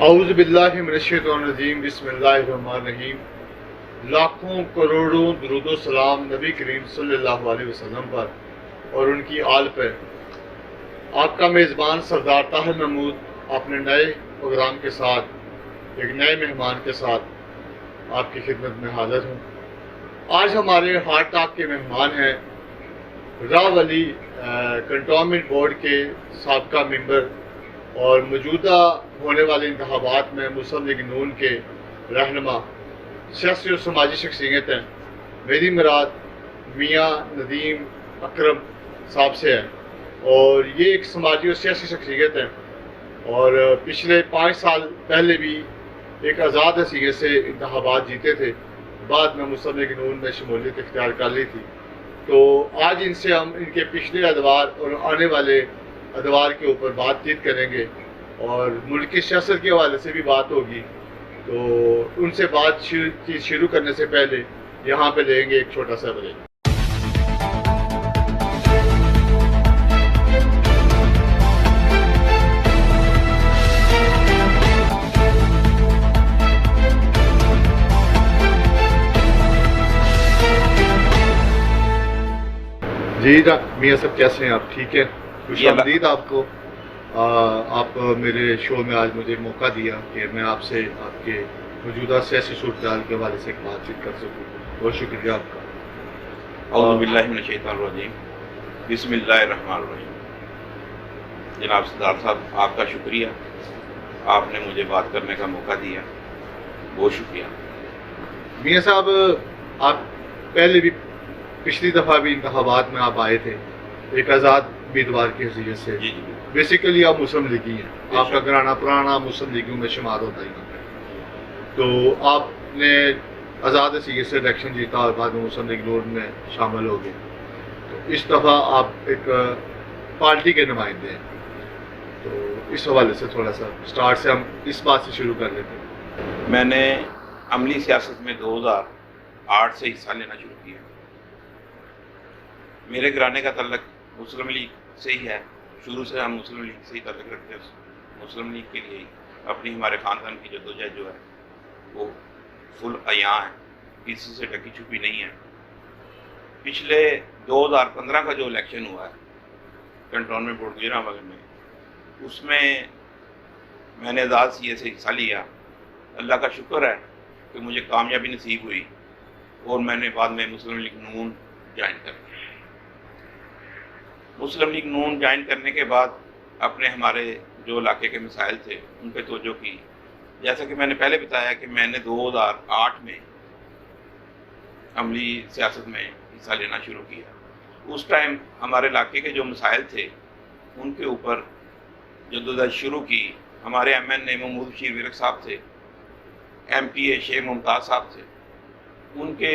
اعوذ باللہ من الشیطان الرجیم، بسم اللہ الرحمن الرحیم۔ لاکھوں کروڑوں درود و سلام نبی کریم صلی اللہ علیہ وسلم پر اور ان کی آل پر۔ آپ کا میزبان سردار طاہر محمود اپنے نئے پروگرام کے ساتھ، ایک نئے مہمان کے ساتھ آپ کی خدمت میں حاضر ہوں۔ آج ہمارے ہارٹ ٹاک کے مہمان ہیں راہ ولی کنٹونمنٹ بورڈ کے سابقہ ممبر اور موجودہ ہونے والے انتخابات میں مسلم لیگ نون کے رہنما، سیاسی اور سماجی شخصیت ہیں۔ میری مراد میاں ندیم اکرم صاحب سے ہے، اور یہ ایک سماجی اور سیاسی شخصیت ہیں، اور پچھلے 5 سال پہلے بھی ایک آزاد حیثیت سے انتخابات جیتے تھے، بعد میں مسلم لیگ نون میں شمولیت اختیار کر لی تھی۔ تو آج ان سے ہم ان کے پچھلے ادوار اور آنے والے ادوار کے اوپر بات چیت کریں گے، اور ملک کی سیاست کے حوالے سے بھی بات ہوگی۔ تو ان سے بات شروع کرنے سے پہلے یہاں پہ لیں گے ایک چھوٹا سا بریک۔ جی میاں صاحب، کیسے ہیں آپ؟ ٹھیک ہے؟ خوش آمدید آپ کو۔ آپ میرے شو میں آج مجھے موقع دیا کہ میں آپ سے آپ کے موجودہ سیاسی صورتحال کے حوالے سے ایک بات چیت کر سکوں، بہت شکریہ آپ کا۔ اعوذ باللہ من الشیطان الرجیم، بسم اللہ الرحمن الرحیم۔ جناب سردار صاحب، آپ کا شکریہ، آپ نے مجھے بات کرنے کا موقع دیا، بہت شکریہ۔ میاں صاحب، آپ پہلے بھی پچھلی دفعہ بھی انتخابات میں آپ آئے تھے ایک آزاد امیدوار کی حیثیت سے۔ جی جی، بیسیکلی آپ مسلم لیگی ہیں، آپ کا گھرانہ پرانا مسلم لیگیوں میں شمار ہوتا ہی ہے۔ تو آپ نے آزاد حیثیت سے الیکشن جیتا اور بعد میں مسلم لیگ نون میں شامل ہو گئے۔ تو اس دفعہ آپ ایک پارٹی کے نمائندے ہیں، تو اس حوالے سے تھوڑا سا اسٹارٹ سے ہم اس بات سے شروع کر لیتے ہیں۔ میں نے عملی سیاست میں 2008 سے حصہ لینا شروع کیا۔ میرے گھرانے کا تعلق مسلم لیگ سے ہی ہے، شروع سے ہم مسلم لیگ سے ہی تعلق رکھتے ہیں۔ مسلم لیگ کے لیے اپنی ہمارے خاندان کی جدوجہد جو ہے وہ فل عیاں ہے، کسی سے ڈکی چھپی نہیں ہے۔ پچھلے 2015 کا جو الیکشن ہوا ہے کنٹونمنٹ بورڈ گجرانوالے میں، اس میں میں نے آزاد سیے سے حصہ لیا۔ اللہ کا شکر ہے کہ مجھے کامیابی نصیب ہوئی، اور میں نے بعد میں مسلم لیگ نون جوائن کر دیا۔ مسلم لیگ نون جوائن کرنے کے بعد اپنے ہمارے جو علاقے کے مسائل تھے ان پہ توجہ کی۔ جیسا کہ میں نے پہلے بتایا کہ میں نے 2008 میں عملی سیاست میں حصہ لینا شروع کیا۔ اس ٹائم ہمارے علاقے کے جو مسائل تھے ان کے اوپر جدوجہد شروع کی۔ ہمارے ایم این اے محمود بشیر ورک صاحب تھے، ایم پی اے شیخ ممتاز صاحب تھے، ان کے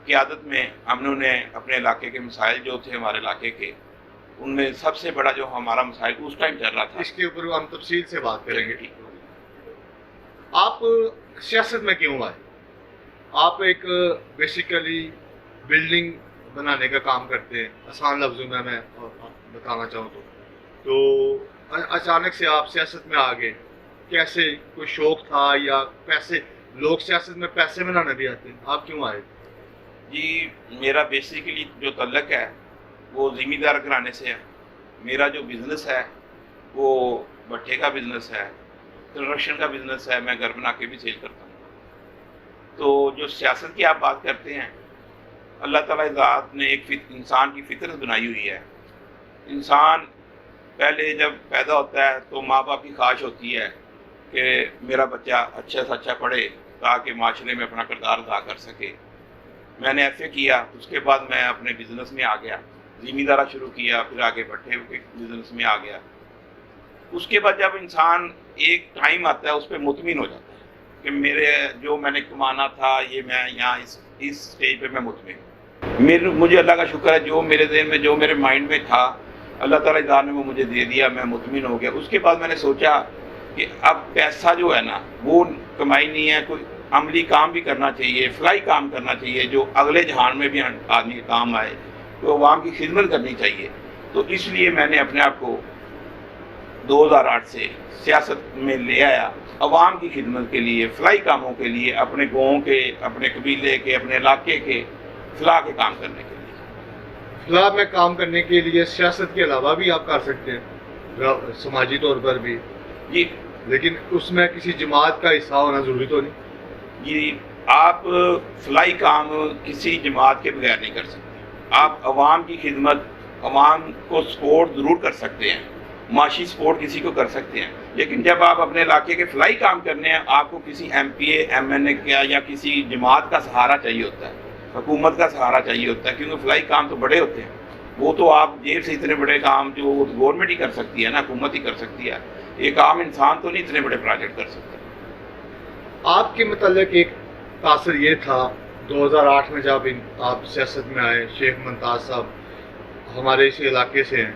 قیادت میں ہم نے اپنے علاقے کے مسائل جو تھے ہمارے علاقے کے، ان میں سب سے بڑا جو ہمارا مسائل اس ٹائم چل رہا تھا، اس کے اوپر ہم تفصیل سے بات کریں گے۔ آپ سیاست میں کیوں آئے؟ آپ ایک بیسیکلی بلڈنگ بنانے کا کام کرتے ہیں، آسان لفظوں میں بتانا چاہوں تو اچانک سے آپ سیاست میں آ گئے، کیسے؟ کوئی شوق تھا یا پیسے؟ لوگ سیاست میں پیسے بنانے بھی آتے ہیں، آپ کیوں آئے؟ جی، میرا بیسیکلی جو تعلق ہے وہ زمیندار گھرانے سے ہے۔ میرا جو بزنس ہے وہ بٹھے کا بزنس ہے، کنسٹرکشن کا بزنس ہے، میں گھر بنا کے بھی سیل کرتا ہوں۔ تو جو سیاست کی آپ بات کرتے ہیں، اللہ تعالیٰ ذات نے ایک انسان کی فطرت بنائی ہوئی ہے۔ انسان پہلے جب پیدا ہوتا ہے تو ماں باپ کی خواہش ہوتی ہے کہ میرا بچہ اچھا سے اچھا پڑھے تاکہ معاشرے میں اپنا کردار ادا کر سکے۔ میں نے ایف اے کیا، اس کے بعد میں اپنے بزنس میں آ گیا، زمیندارہ شروع کیا، پھر آگے بٹھے کے بزنس میں آ گیا۔ اس کے بعد جب انسان ایک ٹائم آتا ہے اس پہ مطمئن ہو جاتا ہے کہ میرے جو میں نے کمانا تھا یہ میں یہاں اس اسٹیج پہ میں مطمئن ہوں۔ مجھے اللہ کا شکر ہے، جو میرے ذہن میں جو میرے مائنڈ میں تھا اللہ تعالیٰ ادار نے وہ مجھے دے دیا، میں مطمئن ہو گیا۔ اس کے بعد میں نے سوچا کہ اب پیسہ جو ہے نا وہ کمائی نہیں ہے، کوئی عملی کام بھی کرنا چاہیے، فلائی کام کرنا چاہیے جو اگلے جہان میں بھی آدمی کے کام آئے، تو عوام کی خدمت کرنی چاہیے۔ تو اس لیے میں نے اپنے آپ کو 2008 سے سیاست میں لے آیا عوام کی خدمت کے لیے، فلاحی کاموں کے لیے، اپنے گاؤں کے، اپنے قبیلے کے، اپنے علاقے کے فلاح کے کام کرنے کے لیے۔ فلاح میں کام کرنے کے لیے سیاست کے علاوہ بھی آپ کر سکتے ہیں، سماجی طور پر بھی، جی لیکن اس میں کسی جماعت کا حصہ ہونا ضروری تو نہیں؟ جی، آپ فلاحی کام کسی جماعت کے بغیر نہیں کر سکتے۔ آپ عوام کی خدمت، عوام کو سپورٹ ضرور کر سکتے ہیں، معاشی سپورٹ کسی کو کر سکتے ہیں، لیکن جب آپ اپنے علاقے کے فلاحی کام کرنے ہیں، آپ کو کسی ایم پی اے، ایم این اے کا یا کسی جماعت کا سہارا چاہیے ہوتا ہے، حکومت کا سہارا چاہیے ہوتا ہے، کیونکہ فلاحی کام تو بڑے ہوتے ہیں۔ وہ تو آپ جیب سے اتنے بڑے کام جو گورنمنٹ ہی کر سکتی ہے نا، حکومت ہی کر سکتی ہے، ایک عام انسان تو نہیں اتنے بڑے پروجیکٹ کر سکتا۔ آپ کے متعلق ایک تاثر یہ تھا 2008 میں جب آپ سیاست میں آئے، شیخ ممتاز صاحب ہمارے اس علاقے سے ہیں،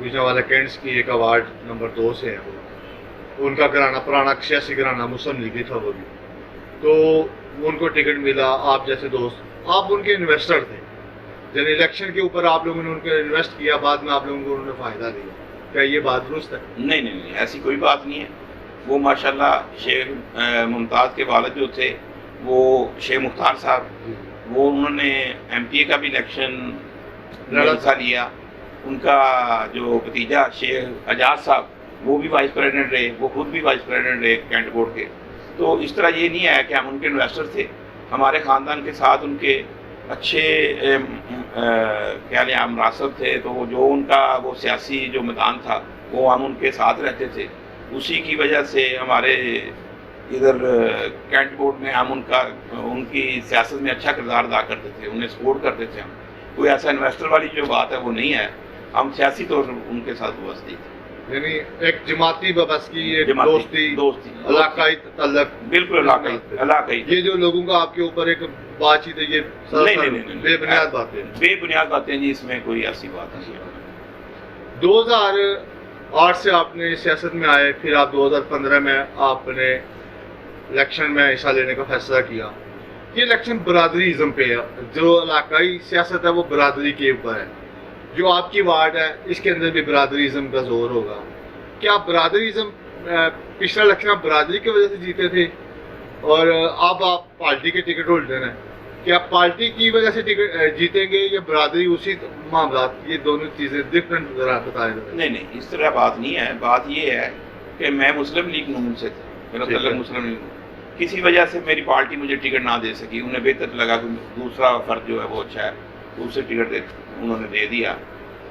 گجرانوالہ کینٹس کی ایک اوارڈ نمبر 2 سے ہیں، وہ ان کا گھرانہ پرانا سیاسی گھرانہ مسلم لیگی تھا وہ بھی، تو ان کو ٹکٹ ملا۔ آپ جیسے دوست، آپ ان کے انویسٹر تھے، جب الیکشن کے اوپر آپ لوگوں نے ان کو انویسٹ کیا، بعد میں آپ لوگوں کو انہوں نے فائدہ دیا، کیا یہ بات درست ہے؟ نہیں نہیں نہیں، ایسی کوئی بات نہیں ہے۔ وہ ماشاءاللہ شیخ ممتاز کے والد جو تھے وہ شیخ مختار صاحب، وہ انہوں نے ایم پی اے کا بھی الیکشن لڑا حصہ لیا۔ ان کا جو بھتیجا شیخ اعجاز صاحب وہ بھی وائس پریزیڈنٹ رہے، وہ خود بھی وائس پریزیڈنٹ رہے کینٹ بورڈ کے۔ تو اس طرح یہ نہیں ہے کہ ہم ان کے انویسٹر تھے، ہمارے خاندان کے ساتھ ان کے اچھے کیا لیں مراسب تھے، تو جو ان کا وہ سیاسی جو میدان تھا وہ ہم ان کے ساتھ رہتے تھے، اسی کی وجہ سے ہمارے ادھر کینٹ بورڈ میں ہم ان کی سیاست میں اچھا کردار ادا کرتے تھے، انہیں سپورٹ کرتے تھے۔ ہم کوئی ایسا انویسٹر والی جو بات ہے وہ نہیں ہے، ہم سیاسی طور پر ان کے ساتھ وابستہ تھے، یعنی ایک جماعتی وابستگی، ایک دوستی علاقائی تعلق، بالکل علاقائی۔ یہ جو لوگوں کا آپ کے اوپر ایک بات چیت ہے، یہ نہیں، بے بنیاد باتیں، بے بنیاد باتیں جی، اس میں کوئی ایسی بات نہیں ہے۔ 2008 سے آپ نے سیاست میں آئے، پھر آپ 2015 میں آپ نے الیکشن میں حصہ لینے کا فیصلہ کیا۔ یہ الیکشن برادری ازم پہ ہے، جو علاقائی سیاست ہے وہ برادری کے اوپر ہے، جو آپ کی وارڈ ہے اس کے اندر بھی برادری ازم کا زور ہوگا۔ کیا برادری ازم پچھلا الیکشن آپ برادری کی وجہ سے جیتے تھے اور اب آپ پارٹی کے ٹکٹ ہولڈر ہیں، کیا پارٹی کی وجہ سے ٹکٹ جیتیں گے یا برادری اسی معاملات؟ یہ دونوں چیزیں ڈفرینٹ ذرا بتائیں۔ نہیں، اس طرح بات نہیں ہے۔ بات یہ ہے کہ میں مسلم لیگ نون سے تھا، میرا تعلق مسلم لیگ، کسی وجہ سے میری پارٹی مجھے ٹکٹ نہ دے سکی، انہیں بہتر لگا کہ دوسرا فرد جو ہے وہ اچھا ہے، اسے ٹکٹ انہوں نے دے دیا،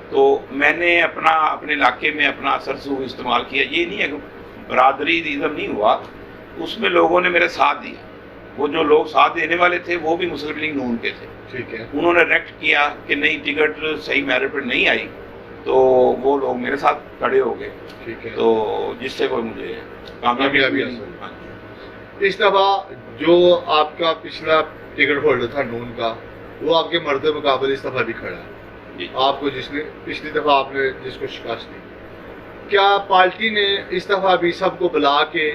تو میں نے اپنے علاقے میں اپنا اثر سوگ استعمال کیا۔ یہ نہیں ہے کہ برادری ازم نہیں ہوا، اس میں لوگوں نے میرے ساتھ دیا، وہ جو لوگ ساتھ دینے والے تھے وہ بھی مسلم لیگ نون کے تھے، ٹھیک ہے، انہوں نے ریکٹ کیا کہ نہیں ٹکٹ صحیح میرٹ پر نہیں آئی، تو وہ لوگ میرے ساتھ کھڑے ہو گئے، ٹھیک ہے، تو جس سے کوئی مجھے کامیابی حاصل۔ اس دفعہ جو آپ کا پچھلا ٹکٹ ہولڈر تھا نون کا، وہ آپ کے مرد مقابل اس دفعہ بھی کھڑا ہے، جی۔ آپ کو جس نے پچھلی دفعہ آپ نے جس کو شکست دی، کیا پارٹی نے اس دفعہ بھی سب کو بلا کے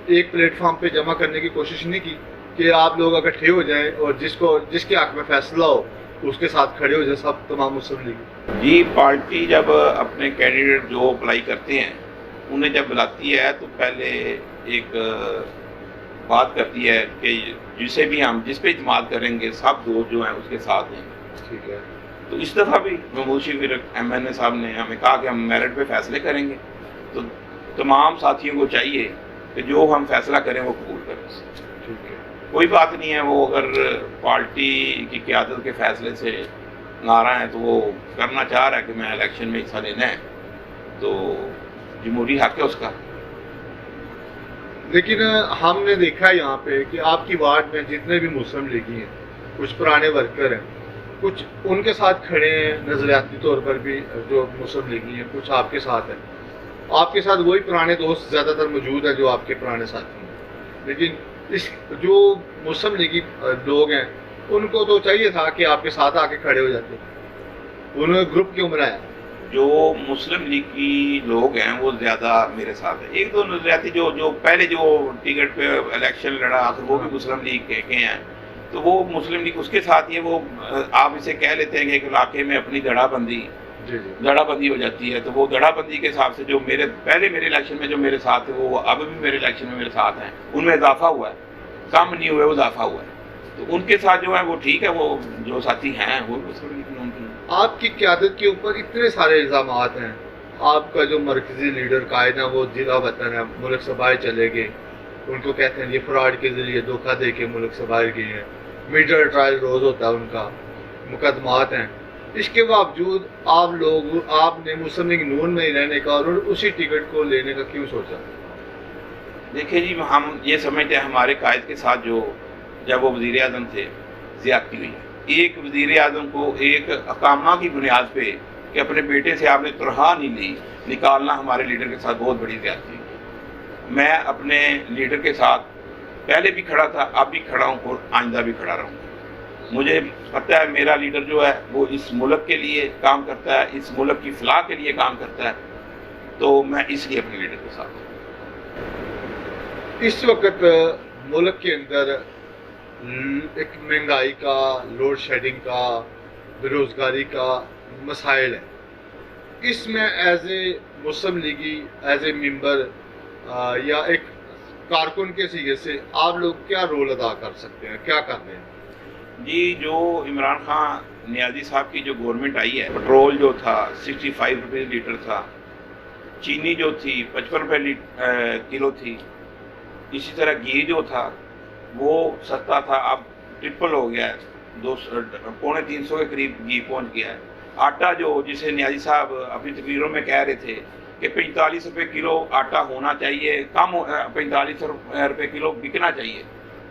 ایک پلیٹ فارم پہ جمع کرنے کی کوشش نہیں کی کہ آپ لوگ اکٹھے ہو جائیں اور جس کے حق میں فیصلہ ہو اس کے ساتھ کھڑے ہو جائیں سب تمام مسلم لیگ؟ جی، پارٹی جب اپنے کینڈیڈیٹ جو اپلائی کرتے ہیں انہیں جب بلاتی ہے تو پہلے ایک بات کرتی ہے کہ جس پہ اعتماد کریں گے سب دوست جو ہیں اس کے ساتھ ہیں، ٹھیک ہے، تو اس دفعہ بھی محمود شفیق ایم این اے صاحب نے ہمیں کہا کہ ہم میرٹ پہ فیصلے کریں گے، تو تمام ساتھیوں کو چاہیے کہ جو ہم فیصلہ کریں وہ قبول کریں، ٹھیک ہے، کوئی بات نہیں ہے۔ وہ اگر پارٹی کی قیادت کے فیصلے سے ناراض ہیں تو وہ کرنا چاہ رہا ہے کہ میں الیکشن میں حصہ لینا ہے، تو جمہوری حق ہے اس کا۔ لیکن ہم نے دیکھا یہاں پہ کہ آپ کی وارڈ میں جتنے بھی مسلم لیگی ہیں، کچھ پرانے ورکر ہیں، کچھ ان کے ساتھ کھڑے ہیں نظریاتی طور پر بھی جو مسلم لیگی ہیں، کچھ آپ کے ساتھ ہیں، آپ کے ساتھ وہی پرانے دوست زیادہ تر موجود ہیں جو آپ کے پرانے ساتھی ہیں، لیکن جو مسلم لیگی لوگ ہیں ان کو تو چاہیے تھا کہ آپ کے ساتھ آ کے کھڑے ہو جاتے، انہوں نے گروپ کیوں بنایا؟ جو مسلم لیگ کی لوگ ہیں وہ زیادہ میرے ساتھ ہیں، ایک دو نظریاتی جو پہلے جو ٹکٹ پہ الیکشن لڑا آخر وہ بھی مسلم لیگ کے ہیں، تو وہ مسلم لیگ اس کے ساتھ ہی ہے، وہ آپ اسے کہہ لیتے ہیں کہ ایک علاقے میں اپنی دھڑا بندی جی جی دھڑا بندی ہو جاتی ہے. تو وہ دھڑا بندی کے حساب سے جو پہلے میرے الیکشن میں جو میرے ساتھ تھے وہ اب بھی میرے الیکشن میں میرے ساتھ ہیں, ان میں اضافہ ہوا ہے, کم نہیں ہوئے, وہ اضافہ ہوا ہے. تو ان کے ساتھ جو ہے وہ ٹھیک ہے, وہ جو ساتھی ہیں وہ آپ کی قیادت کے اوپر اتنے سارے الزامات ہیں. آپ کا جو مرکزی لیڈر قائد ہے وہ ضلع وطن ہے, ملک سے باہر چلے گئے, ان کو کہتے ہیں یہ فراڈ کے ذریعے دھوکہ دے کے ملک سے باہر گئے ہیں. میڈیا ٹرائل روز ہوتا ہے ان کا, مقدمات ہیں. اس کے باوجود آپ نے مسلم لیگ نون میں ہی رہنے کا اور اسی ٹکٹ کو لینے کا کیوں سوچا؟ دیکھیں جی, ہم یہ سمجھتے ہیں ہمارے قائد کے ساتھ جو جب وہ وزیر اعظم تھے زیادتی ہوئی ہے. ایک وزیر اعظم کو ایک اقامہ کی بنیاد پہ کہ اپنے بیٹے سے آپ نے تنخواہ نہیں لی, نکالنا ہمارے لیڈر کے ساتھ بہت بڑی زیادتی ہوئی. میں اپنے لیڈر کے ساتھ پہلے بھی کھڑا تھا, اب بھی کھڑا ہوں اور آئندہ بھی کھڑا رہوں گا. مجھے پتہ ہے میرا لیڈر جو ہے وہ اس ملک کے لیے کام کرتا ہے, اس ملک کی فلاح کے لیے کام کرتا ہے, تو میں اس لیے اپنے لیڈر کے ساتھ ہوں. اس وقت ملک کے اندر ایک مہنگائی کا, لوڈ شیڈنگ کا, بے روزگاری کا مسائل ہے. اس میں as a Muslim لیگی, as a ممبر یا ایک کارکن کے سیغے سے آپ لوگ کیا رول ادا کر سکتے ہیں, کیا کر رہے ہیں؟ جی, جو عمران خان نیازی صاحب کی جو گورنمنٹ آئی ہے, پٹرول جو تھا 65 روپیز لیٹر تھا, چینی جو تھی 55 روپے کلو تھی, اسی طرح گھی جو تھا وہ سستا تھا, اب ٹرپل ہو گیا ہے, 250-300 کے قریب گھی پہنچ گیا ہے. آٹا جو جسے نیازی صاحب اپنی تقریروں میں کہہ رہے تھے کہ 45 روپے کلو آٹا ہونا چاہیے, کم 45 روپے کلو بکنا چاہیے,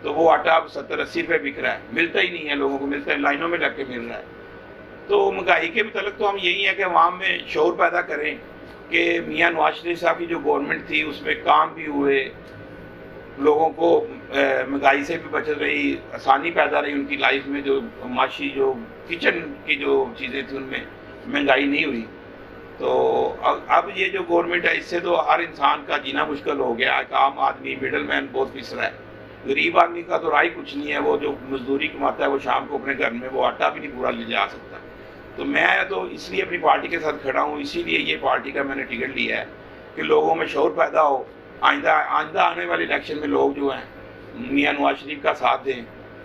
تو وہ آٹا اب 70-80 روپے بک رہا ہے. ملتا ہی نہیں ہے لوگوں کو, ملتا ہے لائنوں میں لگ کے مل رہا ہے. تو مہنگائی کے متعلق تو ہم یہی ہے کہ عوام میں شعور پیدا کریں کہ میاں نواز شریف صاحب کی جو گورنمنٹ تھی اس میں کام بھی ہوئے, لوگوں کو مہنگائی سے بھی بچت رہی, آسانی پیدا رہی ان کی لائف میں, جو معاشی جو کچن کی جو چیزیں تھیں ان میں مہنگائی نہیں ہوئی. تو اب یہ جو گورنمنٹ ہے اس سے تو ہر انسان کا جینا مشکل ہو گیا. ایک عام آدمی, مڈل مین بہت پس رہا ہے. غریب آدمی کا تو رائے کچھ نہیں ہے, وہ جو مزدوری کماتا ہے وہ شام کو اپنے گھر میں وہ آٹا بھی نہیں پورا لے جا سکتا. تو میں تو اس لیے اپنی پارٹی کے ساتھ کھڑا ہوں, اسی لیے یہ پارٹی کا میں نے ٹکٹ لیا ہے کہ لوگوں میں شعور پیدا ہو, آئندہ آنے والے الیکشن میں لوگ جو ہیں میاں نواز شریف کا ساتھ دیں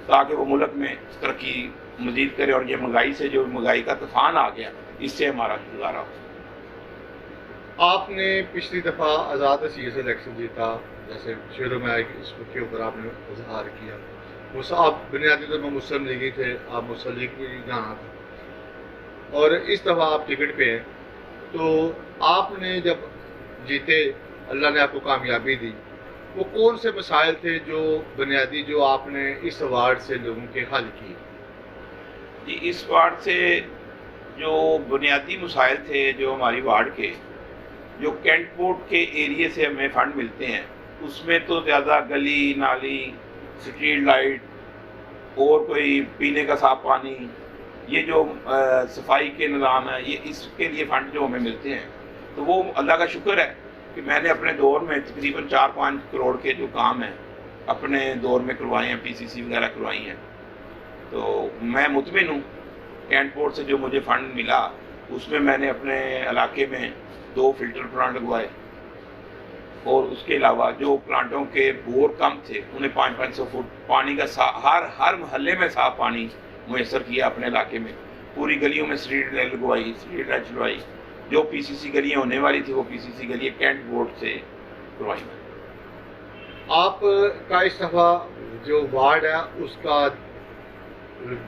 تاکہ وہ ملک میں ترقی مزید کرے, اور یہ مہنگائی سے جو مہنگائی کا طوفان آ گیا اس سے ہمارا گزارا ہو. آپ نے پچھلی دفعہ آزاد سیئے سے الیکشن جیتا, جیسے شعروں میں آئے اس کے اوپر آپ نے اظہار کیا. آپ بنیادی طور پر مسلم لیگی تھے, آپ مسلم لیگ کی جانا تھا, اور اس دفعہ آپ ٹکٹ پہ ہیں. تو آپ نے جب جیتے, اللہ نے آپ کو کامیابی دی, وہ کون سے مسائل تھے جو بنیادی جو آپ نے اس وارڈ سے لوگوں کے حل کیے؟ جی, اس وارڈ سے جو بنیادی مسائل تھے جو ہماری وارڈ کے, جو کینٹ پورٹ کے ایریے سے ہمیں فنڈ ملتے ہیں, اس میں تو زیادہ گلی نالی, اسٹریٹ لائٹ اور کوئی پینے کا صاف پانی, یہ جو صفائی کے نظام ہے, یہ اس کے لیے فنڈ جو ہمیں ملتے ہیں. تو وہ اللہ کا شکر ہے کہ میں نے اپنے دور میں تقریباً 4-5 کروڑ کے جو کام ہیں اپنے دور میں کروائے ہیں, پی سی سی وغیرہ کروائی ہیں. تو میں مطمئن ہوں کینٹ پورٹ سے جو مجھے فنڈ ملا اس میں نے اپنے علاقے میں 2 فلٹر پلانٹ لگوائے, اور اس کے علاوہ جو پلانٹوں کے بور کم تھے انہیں 500 فٹ پانی کا ہر محلے میں صاف پانی میسر کیا اپنے علاقے میں. پوری گلیوں میں اسٹریٹ لائٹ لگوائی, اسٹریٹ لائٹ چلوائی. جو پی سی سی گلیاں ہونے والی تھی وہ پی سی سی گلیاں کینٹ بورڈ سے کروائی. آپ کا اس دفعہ جو وارڈ ہے اس کا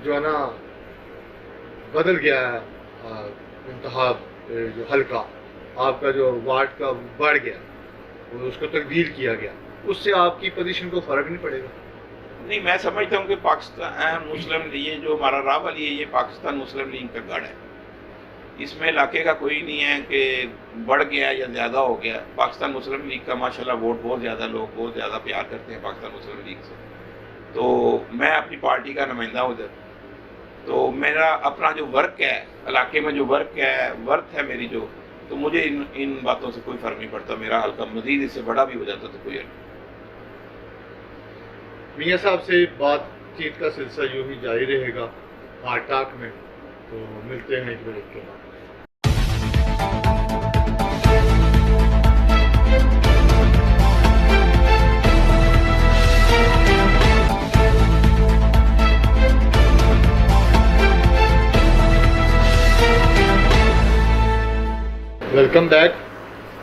جو ہے نا بدل گیا ہے, انتخاب جو حلقہ آپ کا جو وارڈ کا بڑھ گیا, اس کو تبدیل کیا گیا, اس سے آپ کی پوزیشن کو فرق نہیں پڑے گا؟ نہیں, میں سمجھتا ہوں کہ پاکستان مسلم لیگ, یہ جو ہمارا راہ والی ہے یہ پاکستان مسلم لیگ کا گڑھ ہے. اس میں علاقے کا کوئی نہیں ہے کہ بڑھ گیا یا زیادہ ہو گیا. پاکستان مسلم لیگ کا ماشاءاللہ ووٹ بہت زیادہ, لوگ بہت زیادہ پیار کرتے ہیں پاکستان مسلم لیگ سے. تو میں اپنی پارٹی کا نمائندہ ہوں ادھر, تو میرا اپنا جو ورک ہے علاقے میں, جو ورک ہے, ورتھ ہے میری جو, تو مجھے ان باتوں سے کوئی فرق نہیں پڑتا. میرا حلقہ مزید اس سے بڑا بھی ہو جاتا تو کوئی میاں صاحب سے بات چیت کا سلسلہ یوں ہی جاری رہے گا ہارٹ ٹاک میں. تو ملتے ہیں ایک بریک کے بعد. Welcome back.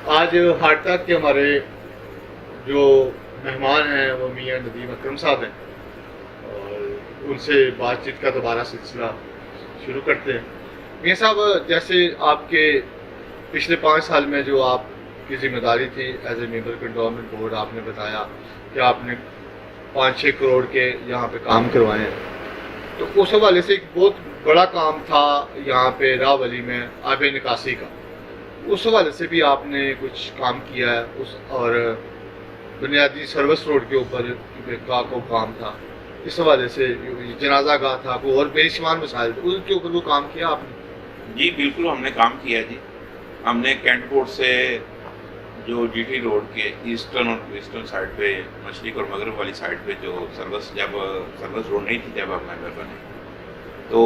آج ہارٹ ٹاک کے ہمارے جو مہمان ہیں وہ میاں ندیم اکرم صاحب ہیں اور ان سے بات چیت کا دوبارہ سلسلہ شروع کرتے ہیں. میاں صاحب, جیسے آپ کے پچھلے 5 سال میں جو آپ کی ذمہ داری تھی as a member cantonment board, آپ نے بتایا کہ آپ نے 5-6 کروڑ کے یہاں پہ کام کروائے ہیں, تو اس حوالے سے ایک بہت بڑا کام تھا یہاں پہ راولی میں آب نکاسی کا. اس حوالے سے بھی آپ نے کچھ کام کیا ہے اس, اور بنیادی سروس روڈ کے اوپر کا کو کام تھا, اس حوالے سے جنازہ گاہ تھا, کوئی اور بے شمار مسائل تھے, اس کے اوپر وہ کام کیا آپ نے؟ جی بالکل, ہم نے کام کیا جی. ہم نے کینٹ کوٹ سے جو جی ٹی روڈ کے ایسٹرن اور ویسٹرن سائڈ پہ, مشرق اور مغرب والی سائڈ پہ جو جب سروس روڈ نہیں تھی جب ہم ممبر بنے, تو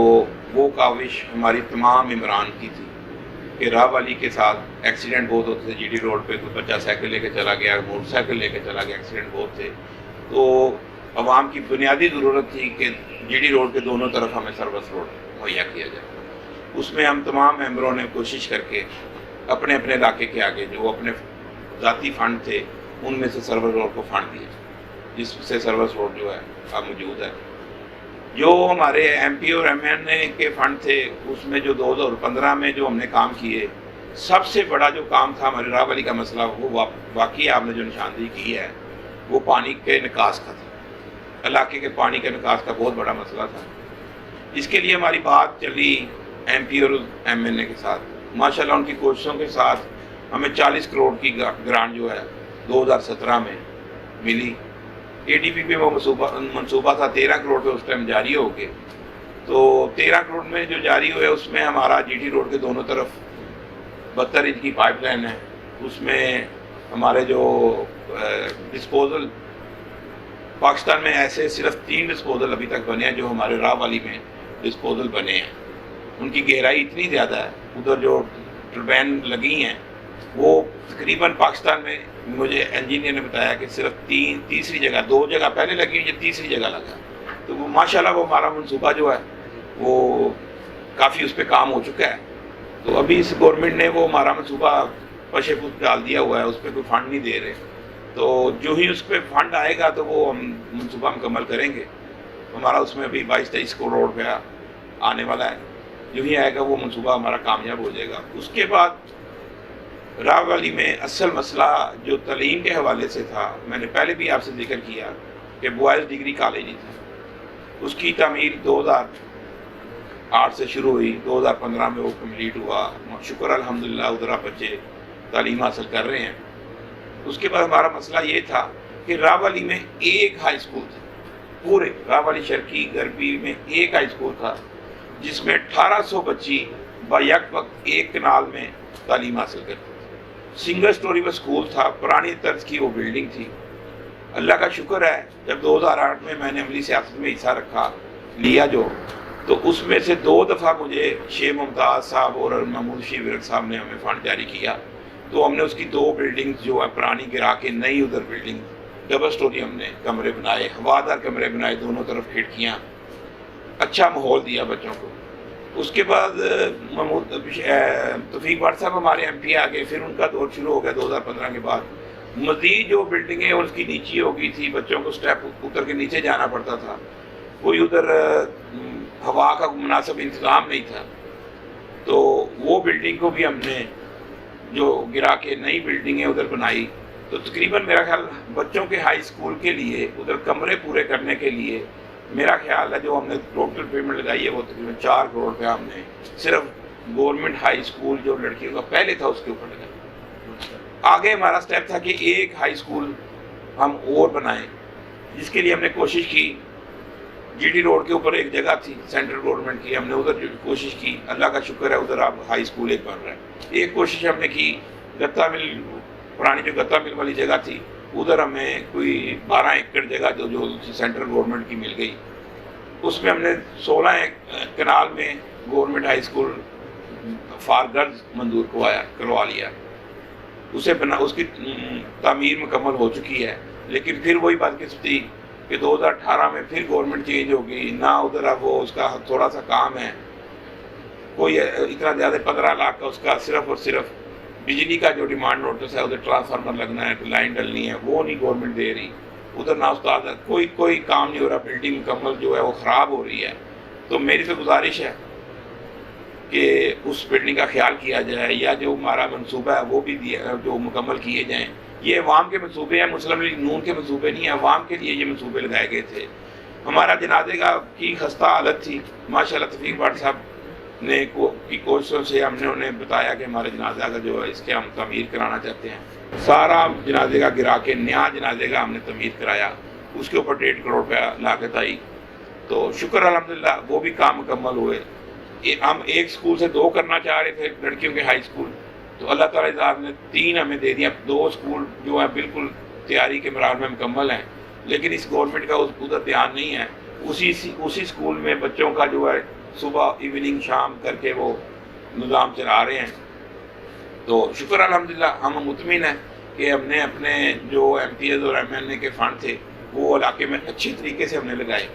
وہ کاوش ہماری تمام ممبران کی تھی کہ راہ والی کے ساتھ ایکسیڈنٹ بہت ہوتے تھے. جی ٹی روڈ پہ کوئی بچہ سائیکل لے کے چلا گیا, موٹر سائیکل لے کے چلا گیا, ایکسیڈنٹ بہت تھے. تو عوام کی بنیادی ضرورت تھی کہ جی ٹی روڈ کے دونوں طرف ہمیں سروس روڈ مہیا کیا جائے. اس میں ہم تمام ممبروں نے کوشش کر کے اپنے اپنے علاقے کے آگے جو اپنے ذاتی فنڈ تھے ان میں سے سروس روڈ کو فنڈ دیے, جس سے سروس روڈ جو ہے اب موجود ہے. جو ہمارے ایم پی اور ایم این اے کے فنڈ تھے اس میں جو 2015 میں جو ہم نے کام کیے, سب سے بڑا جو کام تھا ہمارے راہ والی کا مسئلہ, وہ واقعی آپ نے جو نشاندہی کی ہے وہ پانی کے نکاس کا تھا. علاقے کے پانی کے نکاس کا بہت بڑا مسئلہ تھا. اس کے لیے ہماری بات چلی ایم پی اور ایم این اے کے ساتھ. ماشاءاللہ ان کی کوششوں کے ساتھ ہمیں 40 کروڑ کی گرانٹ جو ہے 2017 میں ملی. اے ڈی پی پہ وہ منصوبہ تھا 13 کروڑ پہ اس ٹائم جاری ہو گئے. تو 13 کروڑ میں جو جاری ہوئے اس میں ہمارا جی ٹی روڈ کے دونوں طرف 72 انچ کی پائپ لائن ہے. اس میں ہمارے جو ڈسپوزل, پاکستان میں ایسے صرف 3 ڈسپوزل ابھی تک بنے ہیں جو ہمارے راہ والی میں ڈسپوزل بنے ہیں. ان کی گہرائی اتنی زیادہ ہے, ادھر جو ٹربین لگی ہیں وہ تقریباً پاکستان میں, مجھے انجینئر نے بتایا کہ صرف تیسری جگہ, 2 جگہ پہلے لگی ہوئی, یہ تیسری جگہ لگا. تو وہ ماشاءاللہ وہ ہمارا منصوبہ جو ہے وہ کافی اس پہ کام ہو چکا ہے. تو ابھی اس گورنمنٹ نے وہ ہمارا منصوبہ پشے پوت ڈال دیا ہوا ہے, اس پہ کوئی فنڈ نہیں دے رہے. تو جو ہی اس پہ فنڈ آئے گا تو وہ ہم منصوبہ مکمل کریں گے. ہمارا اس میں ابھی 22-23 کروڑ روپیہ آنے والا ہے. جو ہی آئے گا وہ منصوبہ ہمارا کامیاب ہو جائے گا. اس کے بعد راہ والی میں اصل مسئلہ جو تعلیم کے حوالے سے تھا, میں نے پہلے بھی آپ سے ذکر کیا کہ بوائز ڈگری کالج نہیں تھا. اس کی تعمیر 2008 سے شروع ہوئی, 2015 میں وہ کمپلیٹ ہوا. شکر الحمدللہ ادھر بچے تعلیم حاصل کر رہے ہیں. اس کے بعد ہمارا مسئلہ یہ تھا کہ راہ والی میں ایک ہائی اسکول تھا, پورے راہ والی شرقی غربی میں ایک ہائی اسکول تھا جس میں 1800 بچی بیک وقت ایک کنال میں تعلیم حاصل کرتی تھی. سنگل سٹوری وہ اسکول تھا, پرانی طرز کی وہ بلڈنگ تھی. اللہ کا شکر ہے جب 2008 میں نے عملی سیاست میں حصہ لیا جو, تو اس میں سے 2 دفعہ مجھے شیخ ممتاز صاحب اور محمود شیخ ورک صاحب نے ہمیں فنڈ جاری کیا. تو ہم نے اس کی 2 بلڈنگ جو ہے پرانی گرا کے نئی ادھر بلڈنگ ڈبل سٹوری ہم نے کمرے بنائے, ہوادار کمرے بنائے, دونوں طرف کھڑکیاں, اچھا ماحول دیا بچوں کو. اس کے بعد محمود توفیق بٹ صاحب ہمارے ایم پی آ گئے, پھر ان کا دور شروع ہو گیا 2015 کے بعد. مزید جو بلڈنگیں اس کی نیچی ہو گئی تھی, بچوں کو سٹیپ اتر کے نیچے جانا پڑتا تھا, کوئی ادھر ہوا کا مناسب انتظام نہیں تھا. تو وہ بلڈنگ کو بھی ہم نے جو گرا کے نئی بلڈنگیں ادھر بنائی. تو تقریباً میرا خیال بچوں کے ہائی اسکول کے لیے ادھر کمرے پورے کرنے کے لیے میرا خیال ہے جو ہم نے ٹوٹل پیمنٹ لگائی ہے وہ تقریباً 4 کروڑ روپیہ ہم نے صرف گورنمنٹ ہائی اسکول جو لڑکیوں کا پہلے تھا اس کے اوپر لگایا. آگے ہمارا سٹیپ تھا کہ ایک ہائی اسکول ہم اور بنائیں, جس کے لیے ہم نے کوشش کی. جی ٹی روڈ کے اوپر ایک جگہ تھی سینٹرل گورنمنٹ کی, ہم نے ادھر کوشش کی. اللہ کا شکر ہے ادھر اب ہائی اسکول ایک بن رہا ہے. ایک کوشش ہم نے کی گتا مل, پرانی جو گتا مل والی جگہ تھی ادھر ہمیں کوئی 12 ایکڑ جگہ جو سینٹرل گورنمنٹ کی مل گئی. اس میں ہم نے 16 کنال میں government high school for girls منظور کروا لیا. اس کی تعمیر مکمل ہو چکی ہے. لیکن پھر وہی بدقسمتی کہ 2018 میں پھر گورنمنٹ چینج ہو گئی, نہ ادھر اب وہ اس کا تھوڑا سا کام ہے, کوئی اتنا زیادہ 15 لاکھ کا اس کا صرف اور صرف بجلی کا جو ڈیمانڈ نوٹس ہے ادھر ٹرانسفارمر لگنا ہے, لائن ڈلنی ہے, وہ نہیں گورنمنٹ دے رہی. ادھر نہ استاد ہے, کوئی کام نہیں ہو رہا, بلڈنگ مکمل جو ہے وہ خراب ہو رہی ہے. تو میری تو گزارش ہے کہ اس بلڈنگ کا خیال کیا جائے, یا جو ہمارا منصوبہ ہے وہ بھی جو مکمل کیے جائیں. یہ عوام کے منصوبے ہیں, مسلم لیگ نون کے منصوبے نہیں ہیں, عوام کے لیے یہ منصوبے لگائے گئے تھے. ہمارا جنازے کی خستہ حالت تھی, ماشاءاللہ توفیق بٹ صاحب نے کی کوششوں سے ہم نے انہیں بتایا کہ ہمارے جنازہ کا جو ہے اس کے ہم تعمیر کرانا چاہتے ہیں. سارا جنازے کا گرا کے نیا جنازے کا ہم نے تعمیر کرایا, اس کے اوپر 1.5 کروڑ روپیہ لاگت آئی. تو شکر الحمدللہ وہ بھی کام مکمل ہوئے. ہم ایک اسکول سے 2 کرنا چاہ رہے تھے, لڑکیوں کے ہائی اسکول, تو اللہ تعالیٰ ذات نے 3 ہمیں دے دیا. 2 اسکول جو ہیں بالکل تیاری کے مراحل میں مکمل ہیں, لیکن اس گورنمنٹ کا ادھر دھیان نہیں ہے. اسی اسکول میں بچوں کا جو ہے صبح ایوننگ شام کر کے وہ نظام چلا رہے ہیں. تو شکر الحمدللہ ہم مطمئن ہیں کہ ہم نے اپنے جو ایم پی ایز اور ایم این اے کے فنڈ تھے وہ علاقے میں اچھی طریقے سے ہم نے لگائے.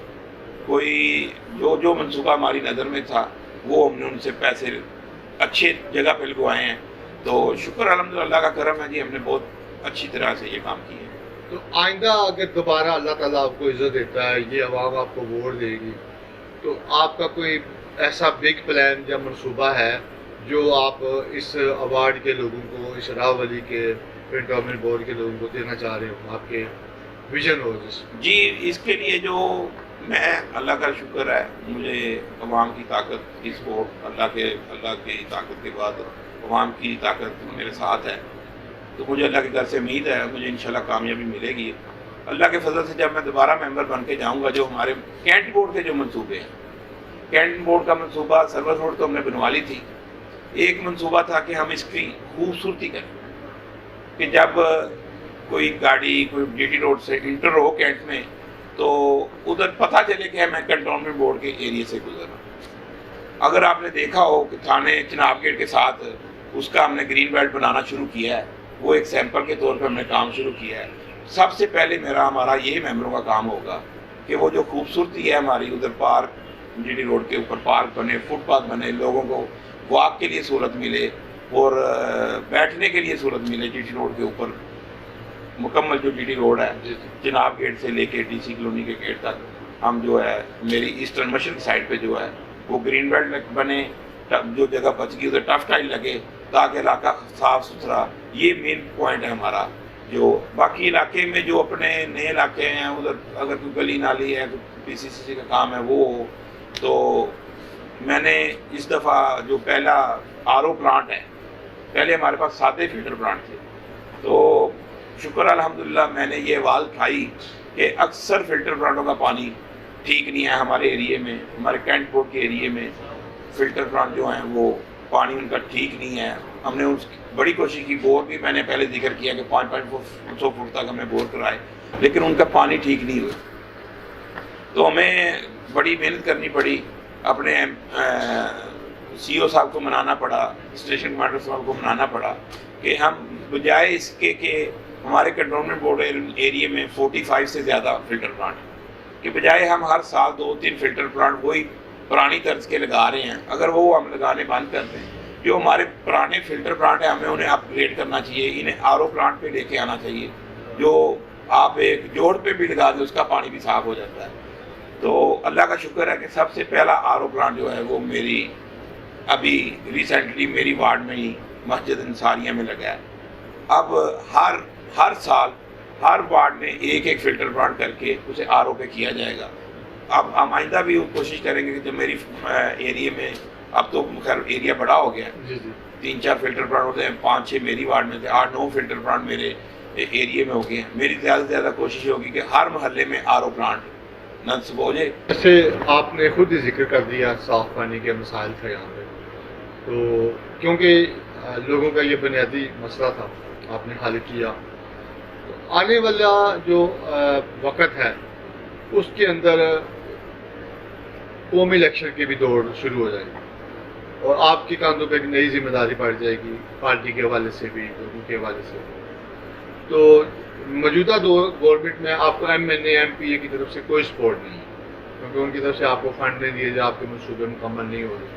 کوئی جو منصوبہ ہماری نظر میں تھا وہ ہم نے ان سے پیسے اچھے جگہ پہ لگوائے ہیں. تو شکر الحمدللہ اللہ کا کرم ہے جی, ہم نے بہت اچھی طرح سے یہ کام کیے ہیں. تو آئندہ اگر دوبارہ اللہ تعالیٰ آپ کو عزت دیتا ہے, یہ عوام آپ کو ووٹ دے گی, تو آپ کا کوئی ایسا بگ پلان یا منصوبہ ہے جو آپ اس ایوارڈ کے لوگوں کو, اس راولی کے کنٹونمنٹ بورڈ کے لوگوں کو دینا چاہ رہے ہو, آپ کے ویژن ہو جس؟ جی, اس کے لیے جو میں اللہ کا شکر ہے مجھے عوام کی طاقت کی سپورٹ, اللہ کی طاقت کے بعد عوام کی طاقت میرے ساتھ ہے. تو مجھے اللہ کے گھر سے امید ہے مجھے انشاءاللہ کامیابی ملے گی. اللہ کے فضل سے جب میں دوبارہ ممبر بن کے جاؤں گا, جو ہمارے کینٹ بورڈ کے جو منصوبے ہیں, کینٹ بورڈ کا منصوبہ سروس روڈ تو ہم نے بنوا لی تھی. ایک منصوبہ تھا کہ ہم اس کی خوبصورتی کریں کہ جب کوئی گاڑی کوئی ڈی ٹی روڈ سے انٹر ہو کینٹ میں تو ادھر پتہ چلے کہ میں کنٹونمنٹ بورڈ کے ایریے سے گزر رہا ہوں. اگر آپ نے دیکھا ہو کہ تھانے چناب گیٹ کے ساتھ اس کا ہم نے گرین بیلٹ بنانا شروع کیا ہے, وہ ایک سیمپل کے طور پہ ہم نے کام شروع کیا ہے. سب سے پہلے ہمارا یہی ممبروں کا کام ہوگا کہ وہ جو خوبصورتی ہے ہماری, ادھر پارک جی ڈی روڈ کے اوپر پارک بنے, فٹ پاتھ بنے, لوگوں کو واک کے لیے سہولت ملے اور بیٹھنے کے لیے سہولت ملے. جی ڈی روڈ کے اوپر مکمل جو جی ڈی روڈ ہے جناب گیٹ سے لے کے ڈی سی کالونی کے گیٹ تک ہم جو ہے میری ایسٹرن مشرق سائڈ پہ جو ہے وہ گرین بیلٹ بنے, جو جگہ بچ گئی ادھر ٹف ٹائل لگے تاکہ علاقہ صاف ستھرا. یہ مین پوائنٹ ہے ہمارا. جو باقی علاقے میں جو اپنے نئے علاقے ہیں ادھر اگر کوئی گلی نالی ہے, کوئی پی سی سی کا کام ہے وہ ہو, تو میں نے اس دفعہ جو پہلا آر او پلانٹ ہے, پہلے ہمارے پاس سادے فلٹر پلانٹ تھے, تو شکر الحمدللہ میں نے یہ آواز اٹھائی کہ اکثر فلٹر پلانٹوں کا پانی ٹھیک نہیں ہے ہمارے ایریے میں. ہمارے کینٹ بورڈ کے ایریے میں فلٹر پلانٹ جو ہیں وہ پانی ان کا ٹھیک نہیں ہے. ہم نے اس کی بڑی کوشش کی, بور بھی میں نے پہلے ذکر کیا کہ 500 فٹ تک ہم نے بور کرائے, لیکن ان کا پانی ٹھیک نہیں ہوا. تو ہمیں بڑی محنت کرنی پڑی, اپنے سی او صاحب کو منانا پڑا, اسٹیشن کمانڈر صاحب کو منانا پڑا کہ ہم بجائے اس کے کہ ہمارے کنٹونمنٹ بورڈ ایریے میں 45 سے زیادہ فلٹر پلانٹ کے بجائے ہم ہر سال 2-3 فلٹر پلانٹ وہی پرانی طرز کے لگا رہے ہیں. اگر وہ ہم لگانے بند کر دیں, جو ہمارے پرانے فلٹر پلانٹ ہیں ہمیں انہیں اپ گریڈ کرنا چاہیے, انہیں آر او پلانٹ پہ لے کے آنا چاہیے, جو آپ ایک جوڑ پہ بھی لگا دیں اس کا پانی بھی صاف ہو جاتا ہے. تو اللہ کا شکر ہے کہ سب سے پہلا آر او پلانٹ جو ہے وہ میری ابھی ریسنٹلی میری وارڈ میں ہی مسجد انصاریہ میں لگا ہے. اب ہر سال ہر وارڈ میں ایک فلٹر پلانٹ کر کے اسے آر او پہ کیا جائے گا. اب ہم آئندہ بھی کوشش کریں گے کہ جو میری ایریے میں, اب تو خیر ایریا بڑا ہو گیا ہے, 3-4 فلٹر پلانٹ ہوتے ہیں, 5-6 میری وارڈ میں تھے, 8-9 فلٹر پلانٹ میرے ایریے میں ہو گئے ہیں. میری زیادہ سے زیادہ کوشش ہوگی کہ ہر محلے میں آر او پلانٹ نصب ہو جائے. جیسے آپ نے خود ہی ذکر کر دیا صاف پانی کے مسائل تھے یہاں پہ, تو کیونکہ لوگوں کا یہ بنیادی مسئلہ تھا آپ نے حل کیا, تو آنے والا جو وقت ہے اس کے اندر قومی الیکشن کی بھی دوڑ شروع ہو جائے گی, اور آپ کے کاندھوں پہ ایک نئی ذمہ داری بڑھ جائے گی پارٹی کے حوالے سے بھی, لوگوں کے حوالے سے. تو موجودہ گورنمنٹ میں آپ کو M N A M P A کی طرف سے کوئی سپورٹ نہیں ہے, کیونکہ ان کی طرف سے آپ کو فنڈ نہیں دیے جائے, آپ کے منصوبے مکمل نہیں ہو رہے.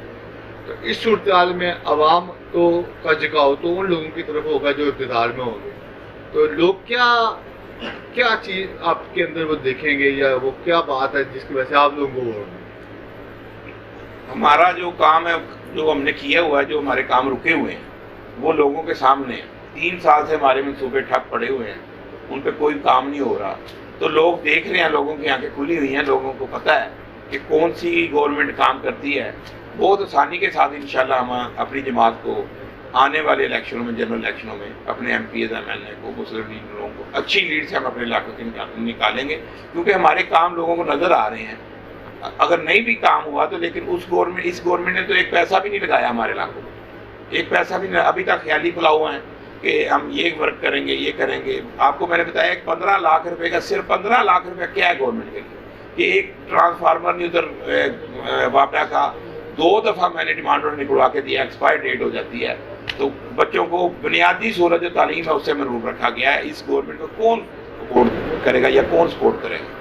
تو اس صورتحال میں عوام تو کا جھکاؤ تو ان لوگوں کی طرف ہوگا جو اقتدار میں ہوں گے. تو لوگ کیا چیز آپ کے اندر وہ دیکھیں گے یا وہ کیا بات ہے جس کی وجہ سے آپ لوگوں کو ووٹ دیں؟ ہمارا جو کام ہے جو ہم نے کیا ہوا ہے، جو ہمارے کام رکے ہوئے ہیں وہ لوگوں کے سامنے ہیں. 3 سال سے ہمارے منصوبے ٹھپ پڑے ہوئے ہیں، ان پہ کوئی کام نہیں ہو رہا. تو لوگ دیکھ رہے ہیں، لوگوں کی آنکھیں کھلی ہوئی ہیں، لوگوں کو پتہ ہے کہ کون سی گورنمنٹ کام کرتی ہے. بہت آسانی کے ساتھ انشاءاللہ ہم اپنی جماعت کو آنے والے الیکشنوں میں، جنرل الیکشنوں میں اپنے M Ps M L A کو، مسلم لیڈروں کو اچھی لیڈ سے ہم اپنے علاقے کے نکالیں گے، کیونکہ ہمارے کام لوگوں کو نظر آ رہے ہیں. اگر نہیں بھی کام ہوا تو لیکن اس گورنمنٹ نے تو ایک پیسہ بھی نہیں لگایا ہمارے علاقوں میں، ایک پیسہ بھی نہیں. ابھی تک خیالی پھیلا ہوا ہے کہ ہم یہ ورک کریں گے، یہ کریں گے. آپ کو میں نے بتایا 15 لاکھ روپے کا، صرف 15 لاکھ روپے کیا ہے گورنمنٹ کے لیے کہ ایک ٹرانسفارمر نہیں ادھر واپڈا کا 2 دفعہ میں نے ڈیمانڈ اور نکلوا کے دیا، ایکسپائر ڈیٹ ہو جاتی ہے. تو بچوں کو بنیادی سہولت جو تعلیم ہے اس سے محروم رکھا گیا ہے. اس گورنمنٹ کو کون سپورٹ کرے گا یا کون سپورٹ کرے گا؟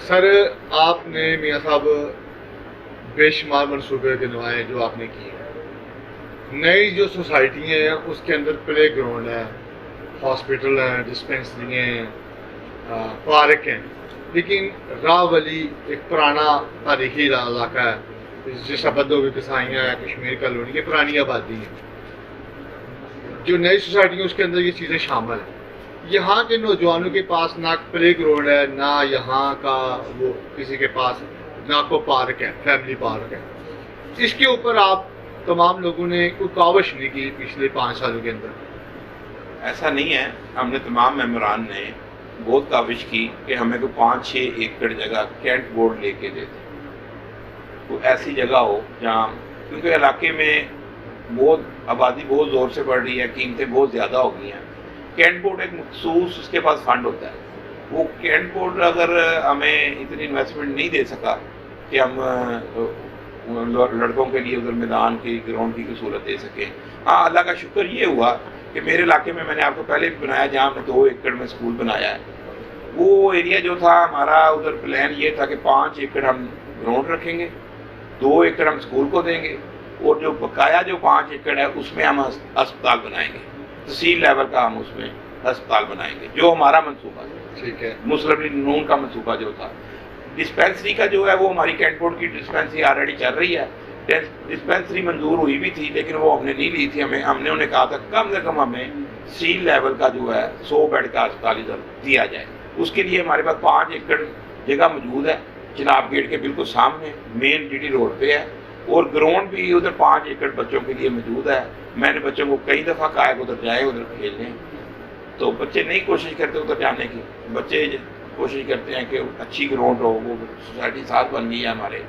سر آپ نے میاں صاحب بے شمار منصوبے گنوائے جو آپ نے کیے. نئی جو سوسائٹیاں ہیں اس کے اندر پلے گراؤنڈ ہے، ہاسپٹل ہیں، ڈسپینسری ہیں، پارک ہیں، لیکن راہ ولی ایک پرانا تاریخی علاقہ ہے جیسا بدو کی کسائیاں ہیں، کشمیر کالونی، یہ پرانی آبادی ہے. جو نئی سوسائٹی ہے اس کے اندر یہ چیزیں شامل ہیں. یہاں کے نوجوانوں کے پاس نہ پلے گراؤنڈ ہے، نہ یہاں کا وہ کسی کے پاس نہ کو پارک ہے، فیملی پارک ہے. اس کے اوپر آپ تمام لوگوں نے کوئی کاوش نہیں کی پچھلے 5 سالوں کے اندر؟ ایسا نہیں ہے، ہم نے تمام ممبران نے بہت کاوش کی کہ ہمیں کوئی 5-6 ایکڑ جگہ کینٹ بورڈ لے کے دے دیں، کوئی ایسی جگہ ہو جہاں، کیونکہ علاقے میں بہت آبادی بہت زور سے بڑھ رہی ہے، قیمتیں بہت زیادہ ہو گئی ہیں. کینٹ بورڈ ایک مخصوص اس کے پاس فنڈ ہوتا ہے. وہ کینٹ بورڈ اگر ہمیں اتنی انویسٹمنٹ نہیں دے سکا کہ ہم لڑکوں کے لیے ادھر میدان کی گراؤنڈ کی سہولت دے سکیں. ہاں اللہ کا شکر یہ ہوا کہ میرے علاقے میں نے آپ کو پہلے بھی بنایا جہاں ہم نے 2 ایکڑ میں اسکول بنایا ہے. وہ ایریا جو تھا ہمارا ادھر پلان یہ تھا کہ 5 ایکڑ ہم گراؤنڈ رکھیں گے، 2 ایکڑ ہم اسکول کو دیں گے، اور جو بقایا جو 5 ایکڑ ہے اس میں ہم ہسپتال بنائیں گے، تحصیل لیول کا ہم اس میں ہسپتال بنائیں گے، جو ہمارا منصوبہ ہے. ٹھیک ہے. مسلم لیگ نون کا منصوبہ جو تھا. ڈسپینسری کا جو ہے وہ ہماری کینٹ بورڈ کی ڈسپینسری آلریڈی چل رہی ہے. ڈسپینسری منظور ہوئی بھی تھی لیکن وہ ہم نے نہیں لی تھی. ہم نے انہیں کہا تھا کم سے کم ہمیں تحصیل لیول کا جو ہے 100 بیڈ کا ہسپتال ادھر دیا جائے. اس کے لیے ہمارے پاس 5 ایکڑ جگہ موجود ہے، چناب گیٹ کے بالکل سامنے مین ڈی ٹی روڈ پہ ہے، اور گراؤنڈ بھی ادھر 5 ایکڑ بچوں کے لیے موجود ہے. میں نے بچوں کو کئی دفعہ کہا ہے کہ ادھر جائیں، ادھر کھیلیں، تو بچے نہیں کوشش کرتے ادھر جانے کی. بچے کوشش کرتے ہیں کہ اچھی گراؤنڈ ہو، وہ سوسائٹی ساتھ بن گئی ہے ہمارے،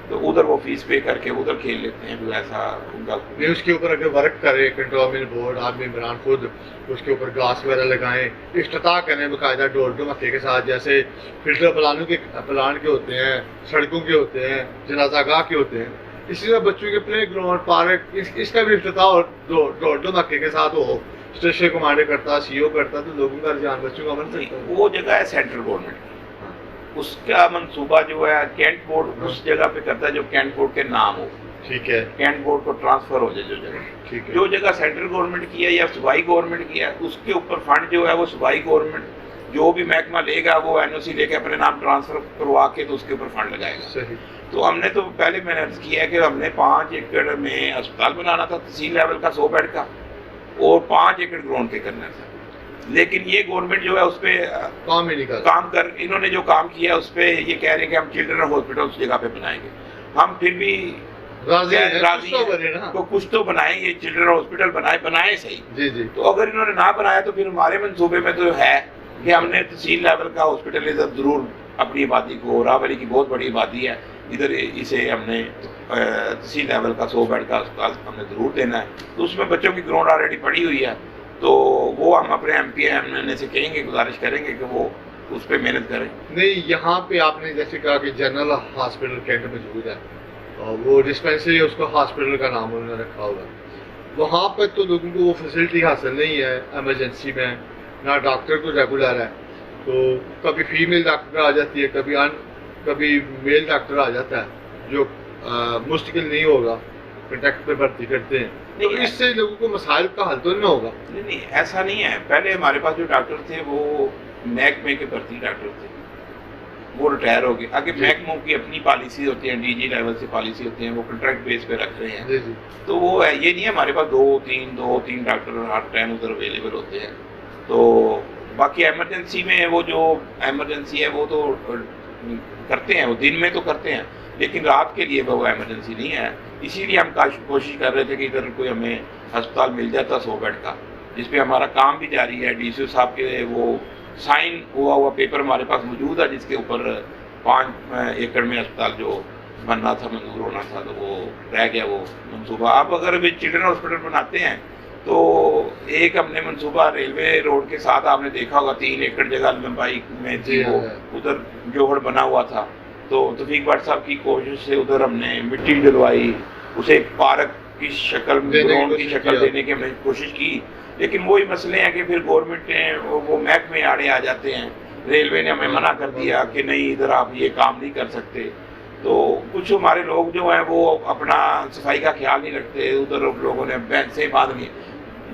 تو ادھر وہ فیس پے کر کے ادھر کھیل لیتے ہیں. جو ایسا ان کا نہیں، اس کے اوپر اگر ورک کرے کنٹرولمنٹ بورڈ، آپ ممبران خود اس کے اوپر گلاس وغیرہ لگائیں، افتتاح کریں باقاعدہ ڈور ٹو مکے کے ساتھ، جیسے فلٹر پلان کے ہوتے ہیں، سڑکوں کے ہوتے ہیں، جنازہ گاہ کے ہوتے ہیں، اسی طرح بچوں کے پلے گراؤنڈ، پارک، اس کا بھی افتتاح ڈور ٹو مکے کے ساتھ ہو. اسٹیشن کمانڈر کرتا، سی او کرتا، تو لوگوں کا رجحان بچوں کا بن سکتا ہے. وہ جگہ ہے سینٹرل گورنمنٹ کی، اس کا منصوبہ جو ہے کینٹ بورڈ اس جگہ پہ کرتا ہے جو کینٹ بورڈ کے نام ہو. ٹھیک ہے. کینٹ بورڈ کو ٹرانسفر ہو جائے جو جگہ. ٹھیک ہے. جو جگہ سینٹرل گورنمنٹ کی ہے یا صوبائی گورنمنٹ کی ہے اس کے اوپر فنڈ جو ہے وہ صوبائی گورنمنٹ جو بھی محکمہ لے گا وہ این او سی لے کے اپنے نام ٹرانسفر کروا کے تو اس کے اوپر فنڈ لگائے گا. صحیح. تو ہم نے تو پہلے میں نے عرض کیا ہے کہ ہم نے 5 ایکڑ میں اسپتال بنانا تھا تحصیل لیول کا 100 بیڈ کا، اور 5 ایکڑ گراؤنڈ پہ کرنا تھا. لیکن یہ گورنمنٹ جو ہے اس پہ کام ہی نہیں کر کام کر انہوں نے جو کام کیا اس پہ یہ کہہ رہے ہیں کہ ہم چلڈرن ہاسپٹل اس جگہ پہ بنائیں گے. ہم پھر بھی راضی ہیں کو کچھ تو بنائیں گے، چلڈرن ہاسپٹل بنائے صحیح. جی جی. تو اگر انہوں نے نہ بنایا تو پھر ہمارے منصوبے میں تو ہے کہ ہم نے تحصیل لیول کا ہاسپٹل ادھر ضرور اپنی آبادی کو، راولی کی بہت بڑی آبادی ہے ادھر، اسے ہم نے تحصیل لیول کا 100 بیڈ کا اسپتال ہم نے ضرور دینا ہے. تو اس میں بچوں کی گراؤنڈ آلریڈی پڑی ہوئی ہے، تو وہ ہم اپنے ایم پی ایم این اے سے کہیں گے، گزارش کریں گے کہ وہ اس پہ محنت کریں. نہیں، یہاں پہ آپ نے جیسے کہا کہ جنرل ہاسپٹل کینٹ موجود ہے، اور وہ ڈسپینسری اس کو ہاسپٹل کا نام انہوں نے رکھا ہوا ہے. وہاں پہ تو لوگوں کو وہ فیسلٹی حاصل نہیں ہے ایمرجنسی میں، نہ ڈاکٹر تو ریگولر ہے، تو کبھی فیمیل ڈاکٹر آ جاتی ہے، کبھی میل ڈاکٹر آ جاتا ہے جو مستقل نہیں ہوگا. کنٹریکٹ پہ بھرتی کرتے ہیں، تو نہیں، اس سے لوگوں کو مسائل کا حل تو نہیں ہوگا؟ نہیں ایسا نہیں ہے. پہلے ہمارے پاس جو ڈاکٹر تھے وہ محکمے کے بھرتی ڈاکٹر تھے، وہ ریٹائر ہو گئے. آگے محکموں کی اپنی پالیسی ہوتی ہیں، ڈی جی لیول سے پالیسی ہوتی ہیں، وہ کنٹریکٹ بیس پہ رکھ رہے ہیں. جی جی. تو وہ ہے، یہ نہیں ہے ہمارے پاس دو تین ڈاکٹر ہر ٹائم ادھر اویلیبل ہوتے ہیں. تو باقی ایمرجنسی میں وہ جو ایمرجنسی ہے وہ تو کرتے ہیں، وہ دن میں تو کرتے ہیں، لیکن رات کے لیے وہ ایمرجنسی نہیں ہے. اسی لیے ہم کوشش کر رہے تھے کہ ادھر کوئی ہمیں ہسپتال مل جاتا 100 بیڈ کا، جس پہ ہمارا کام بھی جاری ہے. ڈی سی او صاحب کے وہ سائن ہوا پیپر ہمارے پاس موجود ہے، جس کے اوپر 5 ایکڑ میں ہسپتال جو بننا تھا، منظور ہونا تھا، تو وہ رہ گیا وہ منصوبہ. اب اگر ابھی چلڈرن ہاسپٹل بناتے ہیں تو ایک ہم نے منصوبہ ریلوے روڈ کے ساتھ، آپ نے دیکھا ہوگا 3 ایکڑ جگہ لمبائی میں تھی، وہ ادھر جوہڑ بنا ہوا تھا. تو توفیق بٹ صاحب کی کوشش سے ادھر ہم نے مٹی ڈلوائی، اسے ایک پارک کی شکل، گراؤنڈ کی شکل دینے کی ہم نے کوشش کی. لیکن وہی مسئلے ہیں کہ پھر گورنمنٹ نے وہ محکمے آڑے آ جاتے ہیں. ریلوے نے ہمیں منع کر دیا کہ نہیں ادھر آپ یہ کام نہیں کر سکتے. تو کچھ ہمارے لوگ جو ہیں وہ اپنا صفائی کا خیال نہیں رکھتے. ادھر لوگوں نے بینچیں باندھ لی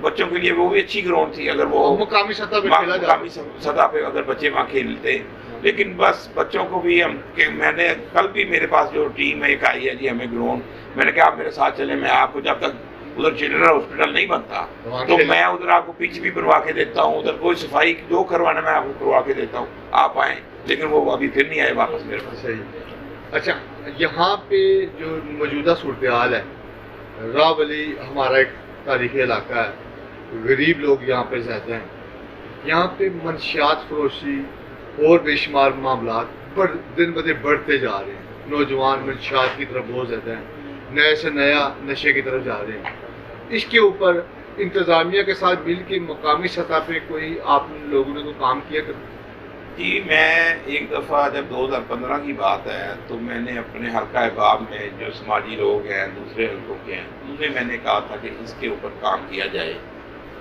بچوں کے لیے، وہ بھی اچھی گراؤنڈ تھی، اگر وہ مقامی سطح پہ کھیلا جاتا، مقامی سطح پہ اگر بچے وہاں کھیلتے. لیکن بس بچوں کو بھی میں نے کل بھی میرے پاس جو ٹیم ایک آئی ہے جی ہمیں گراؤنڈ، میں نے کہا آپ میرے ساتھ چلیں، میں آپ کو جب تک ادھر چلڈرن ہاسپٹل نہیں بنتا تو میں ادھر آپ کو پچ بھی بنوا کے دیتا ہوں، ادھر کوئی صفائی جو کروانا میں آپ کو کروا کے دیتا ہوں، آپ آئیں. لیکن وہ ابھی پھر نہیں آئے واپس میرے پاس. صحیح. اچھا، یہاں پہ جو موجودہ صورتحال ہے، راولی ہمارا ایک تاریخی علاقہ ہے، غریب لوگ یہاں پہ رہتے ہیں. یہاں پہ منشیات فروشی اور بے شمار معاملات دن بدن بڑھتے جا رہے ہیں. نوجوان منشیات کی طرف بہت زیادہ ہیں، نئے سے نیا نشے کی طرف جا رہے ہیں. اس کے اوپر انتظامیہ کے ساتھ مل کے مقامی سطح پہ کوئی آپ لوگوں نے کوئی کام کیا کر؟ جی، میں ایک دفعہ جب 2015 کی بات ہے تو میں نے اپنے حلقہ احباب میں جو سماجی لوگ ہیں دوسرے حلقوں کے ہیں، انہیں میں نے کہا تھا کہ اس کے اوپر کام کیا جائے.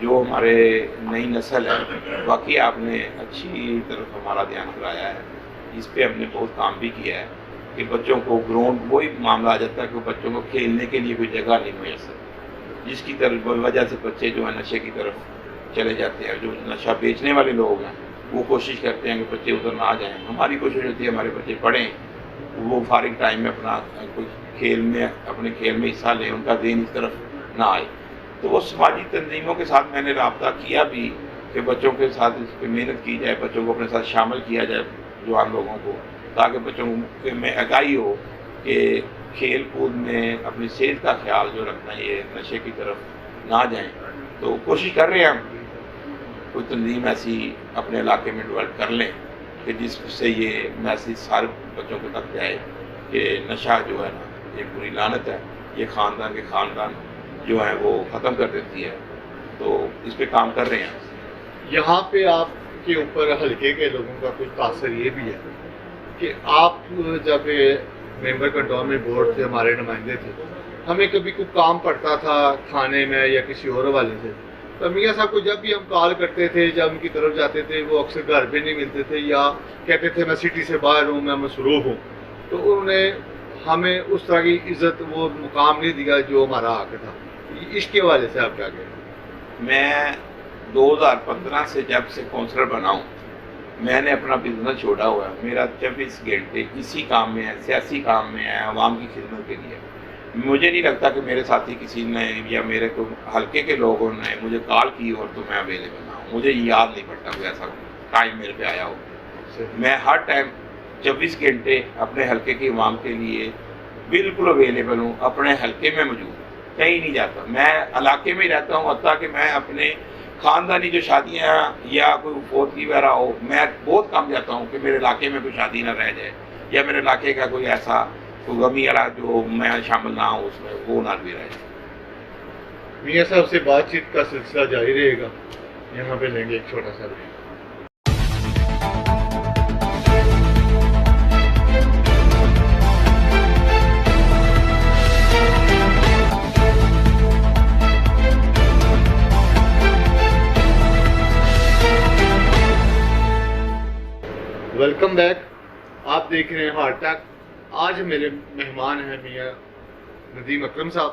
جو ہمارے نئی نسل ہے، باقی آپ نے اچھی طرف ہمارا دھیان کرایا ہے. اس پہ ہم نے بہت کام بھی کیا ہے کہ بچوں کو گراؤنڈ، وہی معاملہ آ جاتا ہے کہ بچوں کو کھیلنے کے لیے کوئی جگہ نہیں میسر، جس کی طرف وجہ سے بچے جو ہیں نشے کی طرف چلے جاتے ہیں. جو نشہ بیچنے والے لوگ ہیں وہ کوشش کرتے ہیں کہ بچے ادھر نہ جائیں. ہماری کوشش ہوتی ہے ہمارے بچے پڑھیں، وہ فارغ ٹائم میں اپنا کوئی اپنے کھیل میں حصہ لیں، ان کا ذہن اس طرف نہ آئے. تو وہ سماجی تنظیموں کے ساتھ میں نے رابطہ کیا بھی کہ بچوں کے ساتھ اس پہ محنت کی جائے، بچوں کو اپنے ساتھ شامل کیا جائے، جوان لوگوں کو، تاکہ بچوں میں آگاہی ہو کہ کھیل کود میں اپنی صحت کا خیال جو رکھنا، یہ نشے کی طرف نہ جائیں. تو کوشش کر رہے ہیں ہم کوئی تنظیم ایسی اپنے علاقے میں ڈیولپ کر لیں کہ جس سے یہ میسیج سارے بچوں کو تک جائے کہ نشہ جو ہے نا ایک بری لعنت ہے، یہ خاندان کے خاندان جو ہیں وہ ختم کر دیتی ہے. تو اس پہ کام کر رہے ہیں. یہاں پہ آپ کے اوپر حلقے کے لوگوں کا کچھ تاثر یہ بھی ہے کہ آپ جب ممبر کنٹرول بورڈ سے ہمارے نمائندے تھے، ہمیں کبھی کوئی کام پڑتا تھا تھانے میں یا کسی اور حوالے سے، تو میاں صاحب کو جب بھی ہم کال کرتے تھے، جب ان کی طرف جاتے تھے، وہ اکثر گھر پہ نہیں ملتے تھے یا کہتے تھے میں سٹی سے باہر ہوں، میں مصروف ہوں. تو انہوں نے ہمیں اس طرح کی عزت، وہ مقام نہیں دیا جو ہمارا حق تھا. اس کے حوالے سے آپ کیا کہیں؟ میں 2015 سے جب سے کونسلر بنا ہوں، میں نے اپنا بزنس چھوڑا ہوا ہے. میرا 24 گھنٹے اسی کام میں ہے، سیاسی کام میں ہے، عوام کی خدمت کے لیے. مجھے نہیں لگتا کہ میرے ساتھی کسی نے یا میرے کو حلقے کے لوگوں نے مجھے کال کی اور تو میں اویلیبل نہ ہوں. مجھے یاد نہیں پڑتا کوئی ایسا ٹائم میرے پہ آیا ہو. میں ہر ٹائم 24 گھنٹے اپنے حلقے کی عوام کے لیے بالکل اویلیبل ہوں. اپنے حلقے میں موجود، کہیں نہیں جاتا. میں علاقے میں ہی رہتا ہوں، حتیٰ کہ میں اپنے خاندانی جو شادیاں یا کوئی فوتگی وغیرہ ہو، میں بہت کم جاتا ہوں کہ میرے علاقے میں کوئی شادی نہ رہ جائے، یا میرے علاقے کا کوئی ایسا کوئی غمی والا جو میں شامل نہ ہوں اس میں، وہ نہ بھی رہ جائے. میاں صاحب سے بات چیت کا سلسلہ جاری رہے گا. یہاں پہ لیں گے ایک چھوٹا سا بریک. Welcome back. آپ دیکھ رہے ہیں ہارٹ ٹاک. آج میرے مہمان ہیں میاں ندیم اکرم صاحب.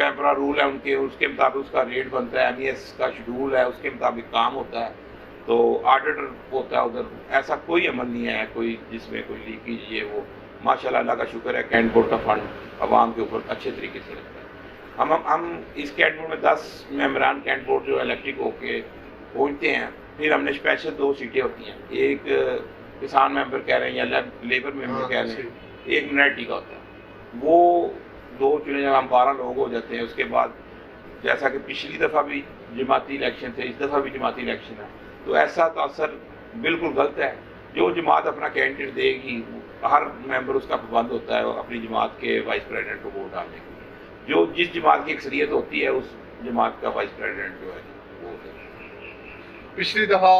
پیپرا رول ہے ان کے، اس کے مطابق اس کا ریٹ بنتا ہے، MES کا شیڈول ہے، اس کے مطابق کام ہوتا ہے، تو آڈیٹر ہوتا ہے ادھر. ایسا کوئی عمل نہیں ہے کوئی جس میں کوئی لیکیج یہ وہ. ماشاءاللہ اللہ کا شکر ہے کینٹ بورڈ کا فنڈ عوام کے اوپر اچھے طریقے سے لگتا ہے. ہم اس کینٹ بورڈ میں 10 ممبران کینٹ بورڈ جو الیکٹرک ہو کے پہنچتے ہیں. پھر ہم نے اسپیشل 2 سیٹیں ہوتی ہیں، ایک کسان ممبر کہہ رہے ہیں یا لیبر ممبر کہہ رہے ہیں، ایک منارٹی کا ہوتا ہے. وہ 2 چنے جب ہم 12 لوگ ہو جاتے ہیں، اس کے بعد جیسا کہ پچھلی دفعہ بھی جماعتی الیکشن تھے، اس دفعہ بھی جماعتی الیکشن ہے، تو ایسا تاثر بالکل غلط ہے. جو جماعت اپنا کینڈیڈیٹ دے گی ہر ممبر اس کا پابند ہوتا ہے اپنی جماعت کے وائس پریزیڈنٹ کو ووٹ ڈالنے کے لیے. جو جس جماعت کی اکثریت ہوتی ہے اس جماعت کا وائس پریزیڈنٹ جو ہے وہ ہوتا ہے. پچھلی دفعہ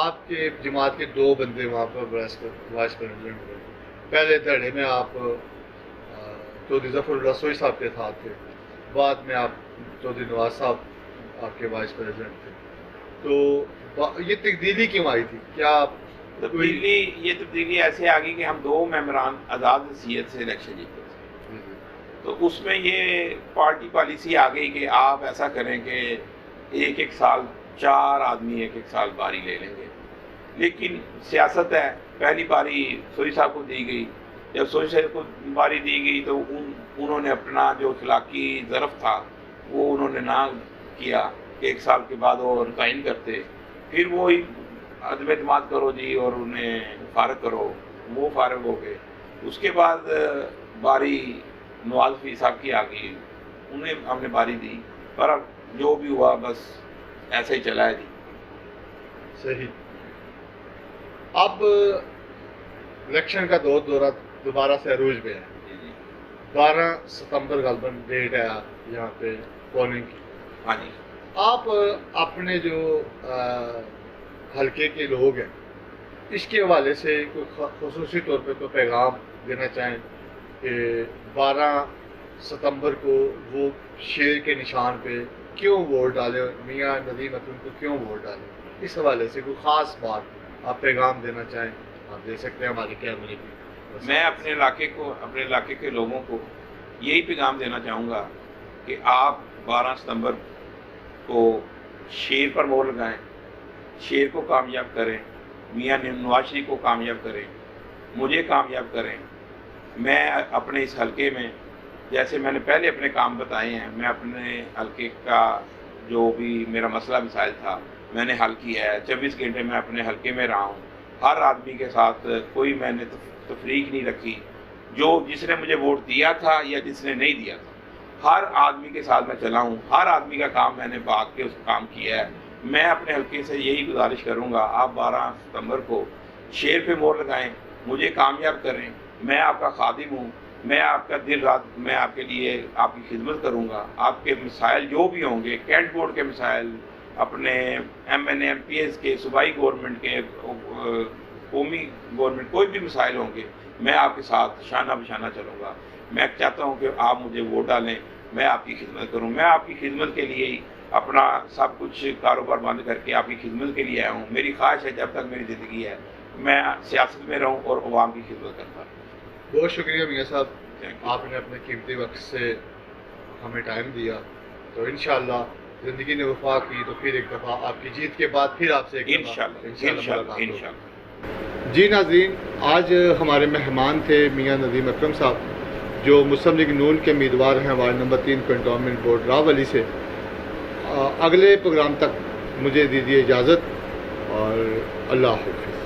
آپ کے جماعت کے 2 بندے وہاں پر وائس پریزیڈنٹ ہوئے. پہلے دھڑے میں آپ چودھری ظفر اللہ سوئی صاحب کے ساتھ تھے، بعد میں آپ چودھری نواز صاحب آپ کے وائس پریزیڈنٹ تھے. تو یہ تبدیلی کیوں آئی تھی؟ کیا یہ تبدیلی ایسے آ گئی کہ ہم 2 ممبران آزاد حیثیت سے الیکشن جیتے تھے، تو اس میں یہ پارٹی پالیسی آ گئی کہ آپ ایسا کریں کہ ایک سال 4 آدمی ایک سال باری لے لیں گے. لیکن سیاست ہے، پہلی باری سوئی صاحب کو دی گئی. جب سوئی صاحب کو باری دی گئی تو انہوں نے اپنا جو اخلاقی ظرف تھا وہ انہوں نے نہ کیا کہ 1 سال کے بعد وہ ریزائن کرتے. پھر وہی عدم اعتماد کرو جی اور انہیں فارغ کرو، وہ فارغ ہو گئے. اس کے بعد باری نواز شریف صاحب کی آ گئی، انہیں ہم نے باری دی. پر اب جو بھی ہوا بس ایسے ہی چلا ہے جی. صحیح. اب الیکشن کا دورہ دوبارہ سے عروج پہ ہے. 12 ستمبر غالباً ڈیٹ ہے یہاں پہ پولنگ کی. ہاں جی. آپ اپنے جو حلقے کے لوگ ہیں اس کے حوالے سے کوئی خصوصی طور پہ کوئی پیغام دینا چاہیں کہ 12 ستمبر کو وہ شیر کے نشان پہ کیوں ووٹ ڈالیں، میاں ندیم اکرم کو کیوں ووٹ ڈالیں؟ اس حوالے سے کوئی خاص بات آپ پیغام دینا چاہیں آپ دے سکتے ہیں ہمارے کیمرے کی. میں اپنے علاقے کے لوگوں کو یہی پیغام دینا چاہوں گا کہ آپ 12 ستمبر کو شیر پر مہر لگائیں، شیر کو کامیاب کریں، میاں نواز شریف کو کامیاب کریں، مجھے کامیاب کریں. میں اپنے اس حلقے میں جیسے میں نے پہلے اپنے کام بتائے ہیں، میں اپنے حلقے کا جو بھی میرا مسئلہ مسائل تھا میں نے حل کیا ہے. 24 گھنٹے میں اپنے حلقے میں رہا ہوں. ہر آدمی کے ساتھ کوئی میں نے تفریق نہیں رکھی. جس نے مجھے ووٹ دیا تھا یا جس نے نہیں دیا تھا، ہر آدمی کے ساتھ میں چلا ہوں. ہر آدمی کا کام میں نے بات کے اس کام کیا ہے. میں اپنے حلقے سے یہی گزارش کروں گا آپ 12 ستمبر کو شیر پہ مہر لگائیں، مجھے کامیاب کریں. میں آپ کا خادم ہوں. میں آپ کا دن رات میں آپ کے لیے آپ کی خدمت کروں گا. آپ کے مسائل جو بھی ہوں گے، کینٹ بورڈ کے مسائل، اپنے MNA MPs کے، صوبائی گورنمنٹ کے، قومی گورنمنٹ، کوئی بھی مسائل ہوں گے، میں آپ کے ساتھ شانہ بشانہ چلوں گا. میں چاہتا ہوں کہ آپ مجھے ووٹ ڈالیں، میں آپ کی خدمت کروں. میں آپ کی خدمت کے لیے ہی اپنا سب کچھ کاروبار بند کر کے آپ کی خدمت کے لیے آیا ہوں. میری خواہش ہے جب تک میری زندگی ہے میں سیاست میں رہوں اور عوام کی خدمت کرتا رہوں. بہت شکریہ میاں صاحب، آپ نے اپنے قیمتی وقت سے ہمیں ٹائم دیا. تو انشاءاللہ زندگی نے وفا کی تو پھر ایک دفعہ آپ کی جیت کے بعد پھر آپ سے ایک دفعہ انشاءاللہ. جی ناظرین، آج ہمارے مہمان تھے میاں ندیم اکرم صاحب جو مسلم لیگ نون کے امیدوار ہیں وارڈ نمبر 3 کنٹونمنٹ بورڈ راولی سے. اگلے پروگرام تک مجھے دیجیے اجازت اور اللہ حافظ.